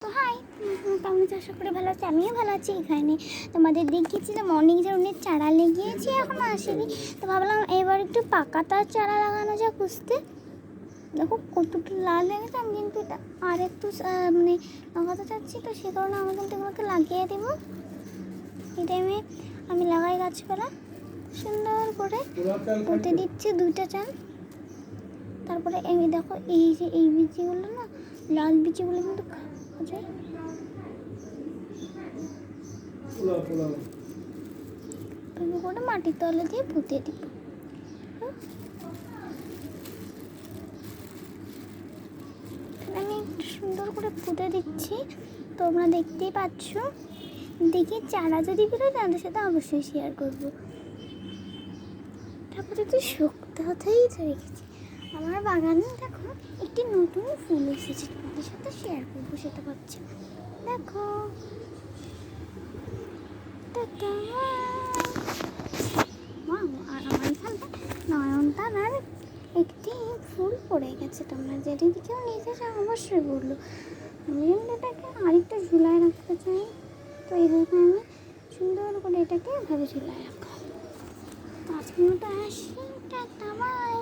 তো হাই, কেমন আছো? আশা করি ভালো আছি। আমিও ভালো আছি। এখানে তোমাদের দেখিয়েছিলাম অনেক ধরনের চারা লেগিয়েছে, এখনো আসেনি। তো ভাবলাম এবার একটু পাকাতার চারা লাগানো যাক বুঝতে। দেখো কতটা লাল হয়ে গেছে। আমি কিন্তু এটা আর একটু মানে লাগাতে চাচ্ছি, তো সে কারণে আমি কিন্তু এগুলোকে লাগিয়ে দেবো। এই টাইমে আমি লাগাই গাছপালা সুন্দর করে পুঁতে দিচ্ছি 2টা চাল। তারপরে এই দেখো এই যে এই বীজগুলো না, লাল বীজগুলো কিন্তু খাওয়া যায়। করে মাটির তলে দিয়ে পুঁতে দিব। আমি একটু সুন্দর করে পুঁতে দিচ্ছি, তোমরা দেখতেই পাচ্ছ। দেখি চারা যদি বেরোয় তাদের সাথে অবশ্যই শেয়ার করবো। তারপরে তো শক্তি হতেই রেখেছি। আমার বাগানে দেখো একটি নতুন ফুল এসেছে, তোমাদের সাথে শেয়ার করবো, সেটা হচ্ছে দেখো আর আমার এখানে নয়নতারার একটি ফুল পড়ে গেছে। তোমরা যেটি দিকেও নিয়ে এসে অবশ্যই বললো। আমি কিন্তু এটাকে আরেকটু ঝুলায় রাখতে চাই, তো এইভাবে আমি সুন্দর করে এটাকে এভাবে ঝুলায় রাখবো। আজকের মতো আসি, টাটা বাই।